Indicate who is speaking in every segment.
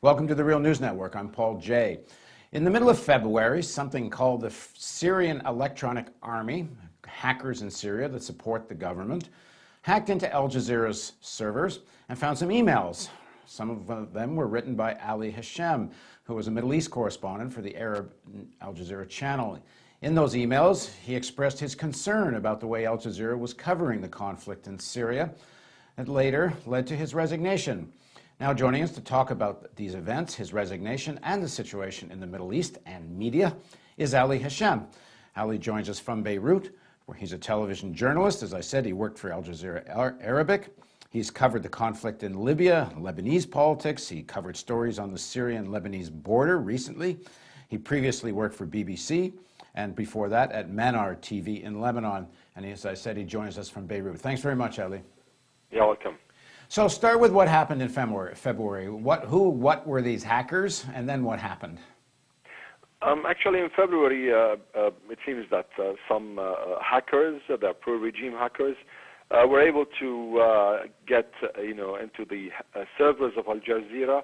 Speaker 1: Welcome to the Real News Network. I'm Paul Jay. In the middle of February, something called the Syrian Electronic Army, hackers in Syria that support the government, hacked into Al Jazeera's servers and found some emails. Some of them were written by Ali Hashem, who was a Middle East correspondent for the Arab Al Jazeera channel. In those emails, he expressed his concern about the way Al Jazeera was covering the conflict in Syria. It later led to his resignation. Now joining us to talk about these events, his resignation, and the situation in the Middle East and media is Ali Hashem. Ali joins us from Beirut, where he's a television journalist. As I said, he worked for Al Jazeera Arabic. He's covered the conflict in Libya, Lebanese politics. He covered stories on the Syrian-Lebanese border recently. He previously worked for BBC, and before that at Manar TV in Lebanon. And as I said, he joins us from Beirut. Thanks very much, Ali.
Speaker 2: You're welcome.
Speaker 1: So start with what happened in February. What were these hackers, and then what happened?
Speaker 2: Actually, in February, it seems that some hackers, the pro-regime hackers, were able to get, into the servers of Al Jazeera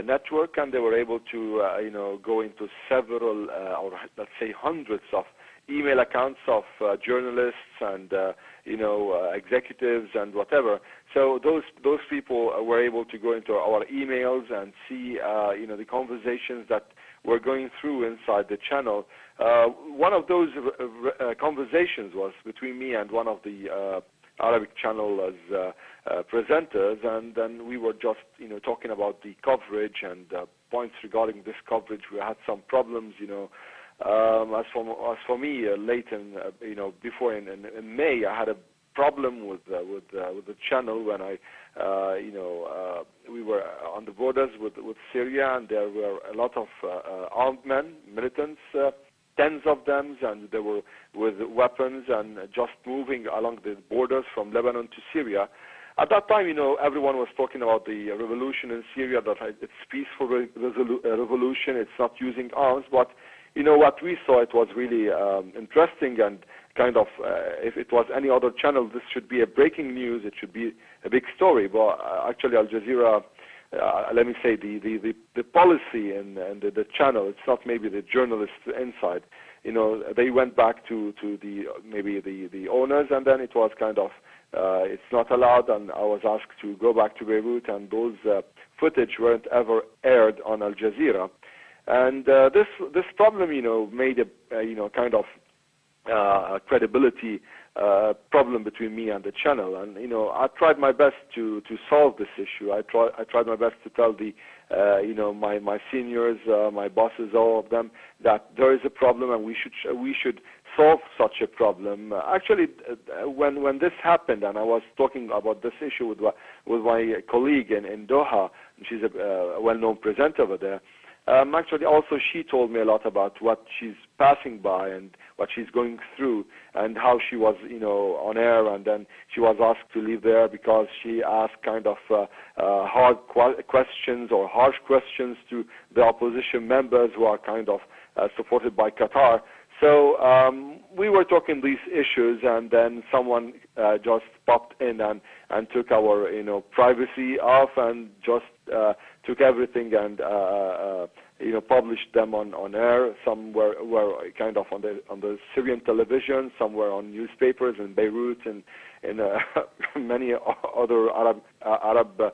Speaker 2: network, and they were able to, go into several, or let's say hundreds of email accounts of journalists and executives and whatever. So those people were able to go into our emails and see the conversations that were going through inside the channel. One of those conversations was between me and one of the Arabic channel's presenters, and then we were just talking about the coverage and points regarding this coverage. We had some problems, as for me, late in, before in May, I had a problem with the channel when we were on the borders with Syria, and there were a lot of armed men, militants, tens of them, and they were with weapons and just moving along the borders from Lebanon to Syria. At that time, everyone was talking about the revolution in Syria, that it's peaceful revolution, it's not using arms, but what we saw, it was really interesting, and kind of, if it was any other channel, this should be a breaking news, it should be a big story. But actually, Al Jazeera, let me say, the policy and the channel, it's not maybe the journalists inside. They went back to the owners, and then it was kind of, it's not allowed, and I was asked to go back to Beirut, and those footage weren't ever aired on Al Jazeera. And this problem, made a kind of credibility problem between me and the channel. And I tried my best to solve this issue. I tried my best to tell the my seniors, my bosses, all of them, that there is a problem and we should solve such a problem. Actually, when this happened, and I was talking about this issue with my colleague in Doha, she's a well-known presenter over there. Actually, also she told me a lot about what she's passing by and what she's going through, and how she was, on air, and then she was asked to leave there because she asked kind of hard questions or harsh questions to the opposition members who are kind of supported by Qatar. So we were talking these issues, and then someone just popped in and took our privacy off, and just took everything and published them on air. Some were kind of on the Syrian television, some were on newspapers in Beirut and in many other Arab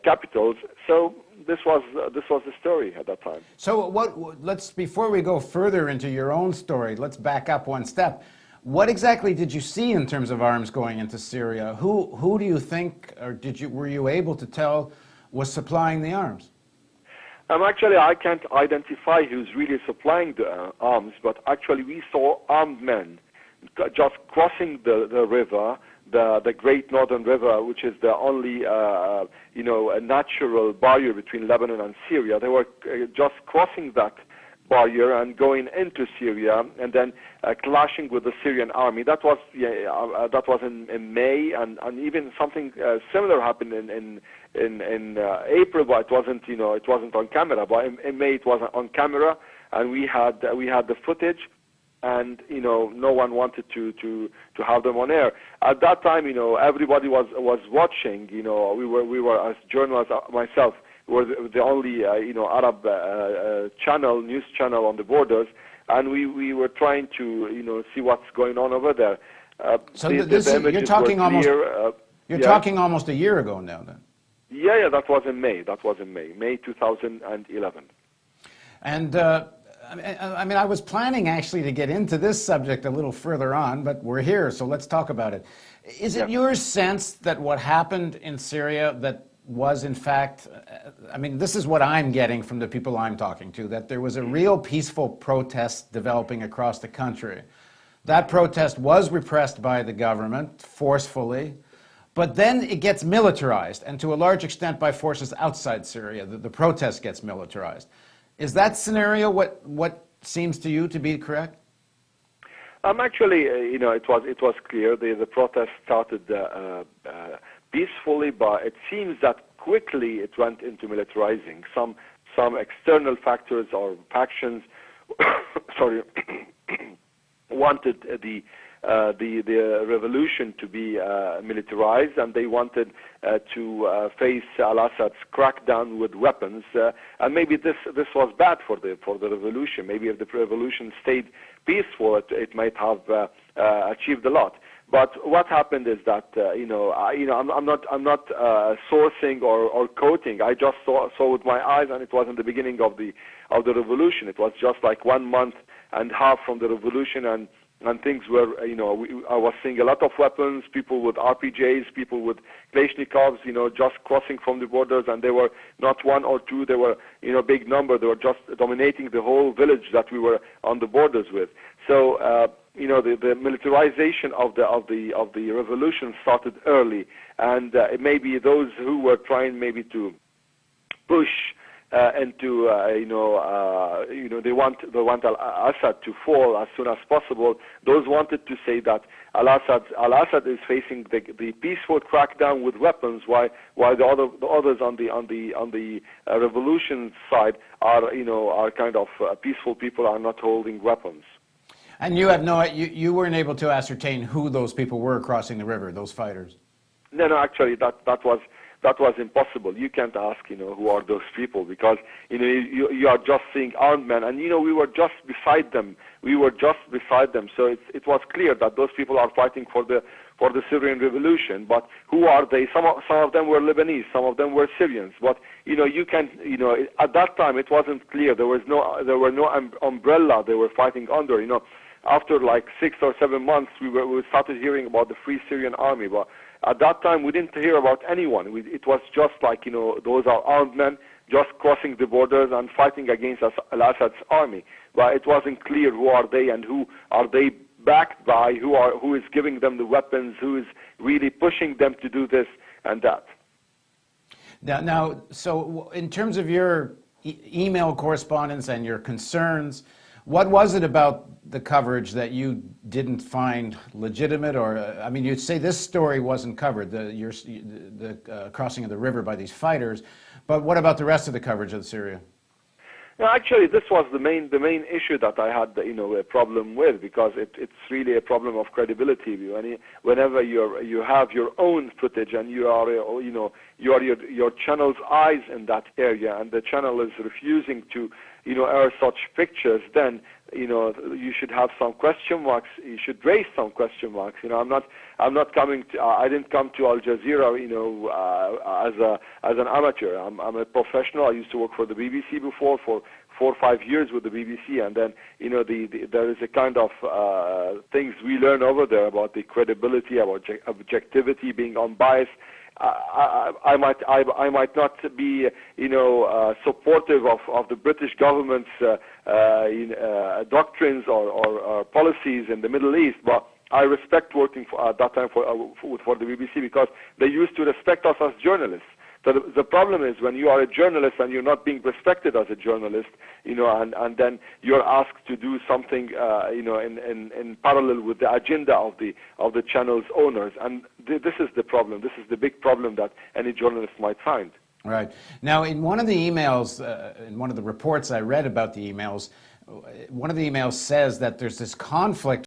Speaker 2: capitals. So this was the story at that time.
Speaker 1: So before we go further into your own story, let's back up one step. What exactly did you see in terms of arms going into Syria? Who do you think, or were you able to tell, was supplying the arms?
Speaker 2: Actually, I can't identify who's really supplying the arms, but actually we saw armed men just crossing the river, the Great Northern River, which is the only a natural barrier between Lebanon and Syria. They were just crossing that barrier and going into Syria, and then clashing with the Syrian army. That was in May, and even something similar happened in April, but it wasn't on camera. But in May it was on camera, and we had the footage, and no one wanted to have them on air. At that time, everybody was watching. We were as journalists, myself were the only Arab news channel on the borders, and we were trying to see what's going on over there.
Speaker 1: So you're talking almost a year ago now, then.
Speaker 2: Yeah, that was in May. May 2011.
Speaker 1: And I mean, I was planning actually to get into this subject a little further on, but we're here, so let's talk about it. Is it your sense that what happened in Syria that was in fact, I mean, this is what I'm getting from the people I'm talking to, that there was a real peaceful protest developing across the country. That protest was repressed by the government forcefully, but then it gets militarized, and to a large extent by forces outside Syria. The protest gets militarized. Is that scenario what seems to you to be correct?
Speaker 2: Actually, it was clear. The protest started peacefully, but it seems that quickly it went into militarizing. Some external factors or factions, sorry, wanted the revolution to be militarized, and they wanted to face al-Assad's crackdown with weapons. And maybe this was bad for the revolution. Maybe if the revolution stayed peaceful, it might have achieved a lot. But what happened is that I'm not sourcing or quoting. I just saw with my eyes, and it was in the beginning of the revolution. It was just like 1 month and a half from the revolution, and things were, I was seeing a lot of weapons, people with RPGs, people with Kalashnikovs, just crossing from the borders, and they were not one or two, they were, big number. They were just dominating the whole village that we were on the borders with. So, the militarization of the revolution started early, and maybe those who were trying maybe to push into they want al-Assad to fall as soon as possible. Those wanted to say that al-Assad is facing the peaceful crackdown with weapons, while the others on the revolution side are kind of peaceful people, are not holding weapons.
Speaker 1: And you weren't able to ascertain who those people were crossing the river, those fighters?
Speaker 2: No, actually that was impossible. You can't ask, who are those people, because, you are just seeing armed men, and, we were just beside them. So it was clear that those people are fighting for the Syrian revolution. But who are they? Some of them were Lebanese, some of them were Syrians. But, you can, at that time it wasn't clear. There were no umbrella they were fighting under, After like 6 or 7 months, we started hearing about the Free Syrian Army, but at that time we didn't hear about anyone. It was just like, those are armed men just crossing the borders and fighting against al-Assad's army. But it wasn't clear who are they and who are they backed by, who is giving them the weapons, who is really pushing them to do this and that.
Speaker 1: Now, so in terms of your email correspondence and your concerns, what was it about the coverage that you didn't find legitimate? Or, I mean, you'd say this story wasn't covered, the crossing of the river by these fighters, but what about the rest of the coverage of Syria?
Speaker 2: No, actually, this was the main issue that I had, a problem with, because it's really a problem of credibility. Whenever you have your own footage and you are your channel's eyes in that area, and the channel is refusing to air such pictures, then you should have some question marks. You should raise some question marks. I'm not coming to. I didn't come to Al Jazeera, as an amateur. I'm a professional. I used to work for the BBC before for 4 or 5 years with the BBC, and then there is a kind of things we learn over there about the credibility, about objectivity, being unbiased. I might not be, supportive of the British government's doctrines or policies in the Middle East, but I respect working at that time for the BBC, because they used to respect us as journalists. So the problem is when you are a journalist and you're not being respected as a journalist, and then you're asked to do something, in parallel with the agenda of the channel's owners, and this is the problem. This is the big problem that any journalist might find.
Speaker 1: Right. Now, in one of the emails, in one of the reports I read about the emails, one of the emails says that there's this conflict